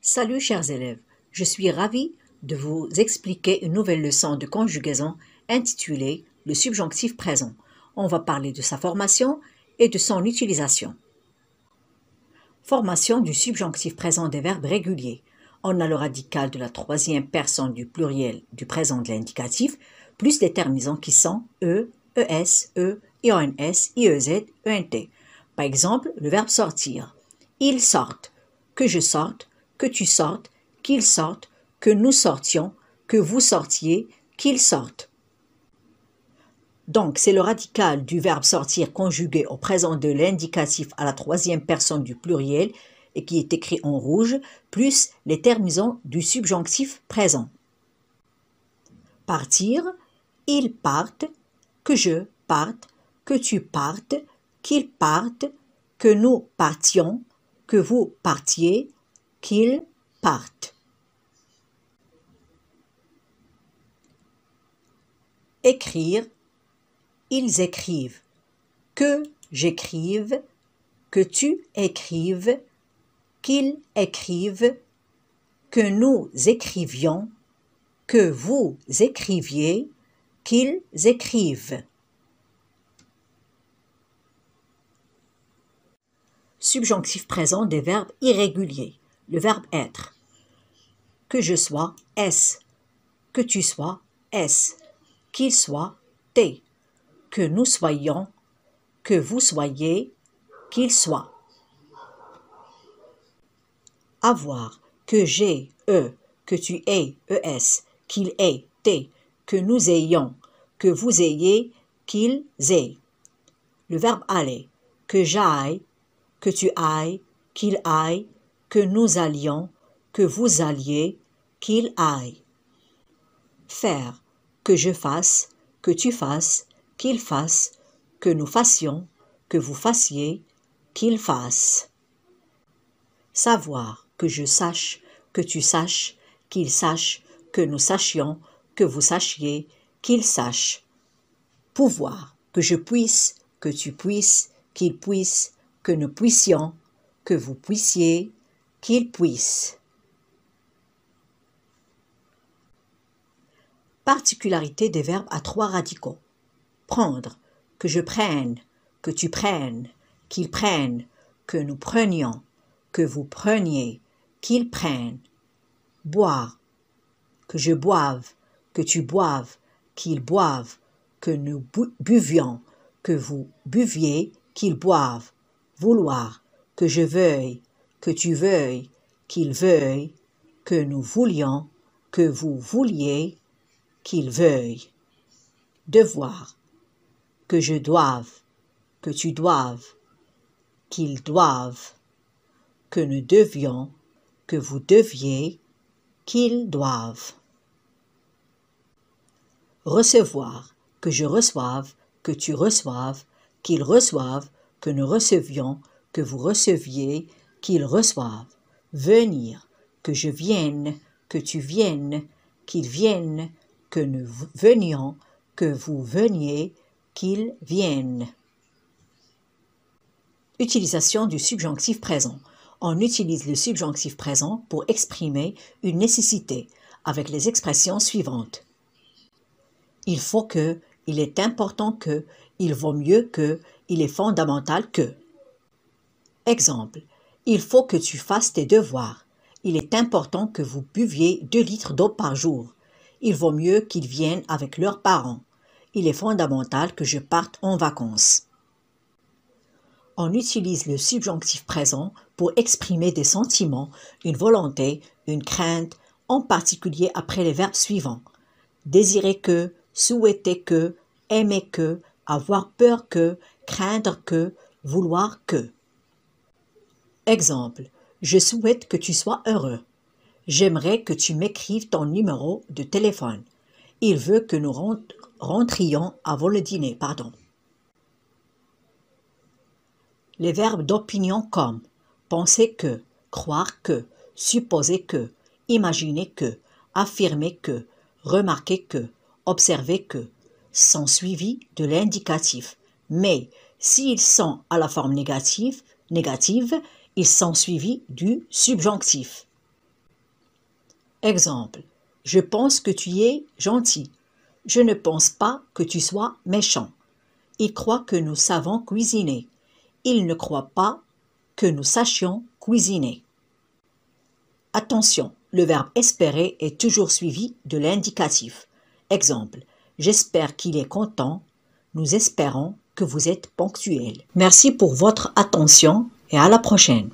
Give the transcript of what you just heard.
Salut chers élèves, je suis ravie de vous expliquer une nouvelle leçon de conjugaison intitulée le subjonctif présent. On va parler de sa formation et de son utilisation. Formation du subjonctif présent des verbes réguliers. On a le radical de la troisième personne du pluriel du présent de l'indicatif, plus les terminaisons qui sont e, es, ions, iez, ent. Par exemple, le verbe sortir. Ils sortent, que je sorte, que tu sortes, qu'ils sortent, que nous sortions, que vous sortiez, qu'ils sortent. Donc, c'est le radical du verbe sortir conjugué au présent de l'indicatif à la troisième personne du pluriel et qui est écrit en rouge, plus les terminaisons du subjonctif présent. Partir, ils partent, que je parte, que tu partes, qu'ils partent, que nous partions, que vous partiez, qu'ils partent. Écrire, ils écrivent, que j'écrive, que tu écrives, qu'ils écrivent, que nous écrivions, que vous écriviez, qu'ils écrivent. Subjonctif présent des verbes irréguliers. Le verbe être. Que je sois, est. Que tu sois, est. Qu'il soit, t'es. Que nous soyons, que vous soyez, qu'il soit. Avoir, que j'ai, que tu aies, es, qu'il ait, t'es, que nous ayons, que vous ayez, qu'ils aient. Le verbe aller, que j'aille, que tu ailles, qu'il aille, que nous allions, que vous alliez, qu'il aille. Faire, que je fasse, que tu fasses, qu'il fasse, que nous fassions, que vous fassiez, qu'il fasse. Savoir, que je sache, que tu saches, qu'il sache, que nous sachions, que vous sachiez, qu'il sache. Pouvoir, que je puisse, que tu puisses, qu'il puisse, que nous puissions, que vous puissiez, qu'il puisse. Particularité des verbes à trois radicaux. Prendre, que je prenne, que tu prennes, qu'ils prennent, que nous prenions, que vous preniez, qu'ils prennent. Boire, que je boive, que tu boives, qu'ils boivent, que nous buvions, que vous buviez, qu'ils boivent. Vouloir, que je veuille, que tu veuilles, qu'ils veuillent, que nous voulions, que vous vouliez, qu'ils veuillent. Devoir, que je doive, que tu doives, qu'ils doivent, que nous devions, que vous deviez, qu'ils doivent. Recevoir, que je reçoive, que tu reçoives, qu'ils reçoivent, que nous recevions, que vous receviez, qu'ils reçoivent. Venir, que je vienne, que tu viennes, qu'ils viennent, que nous venions, que vous veniez, qu'ils viennent. Utilisation du subjonctif présent. On utilise le subjonctif présent pour exprimer une nécessité avec les expressions suivantes. Il faut que, il est important que, il vaut mieux que, il est fondamental que. Exemple, il faut que tu fasses tes devoirs. Il est important que vous buviez 2 litres d'eau par jour. Il vaut mieux qu'ils viennent avec leurs parents. Il est fondamental que je parte en vacances. On utilise le subjonctif présent pour exprimer des sentiments, une volonté, une crainte, en particulier après les verbes suivants. Désirer que, souhaiter que, aimer que, avoir peur que, craindre que, vouloir que. Exemple, je souhaite que tu sois heureux. J'aimerais que tu m'écrives ton numéro de téléphone. Il veut que nous rentrions avant le dîner, Les verbes d'opinion comme penser que, croire que, supposer que, imaginer que, affirmer que, remarquer que, observer que, sont suivis de l'indicatif. Mais s'ils sont à la forme négative, ils sont suivis du subjonctif. Exemple, je pense que tu es gentil. Je ne pense pas que tu sois méchant. Il croit que nous savons cuisiner. Il ne croit pas que nous sachions cuisiner. Attention, le verbe espérer est toujours suivi de l'indicatif. Exemple, j'espère qu'il est content. Nous espérons que vous êtes ponctuel. Merci pour votre attention et à la prochaine.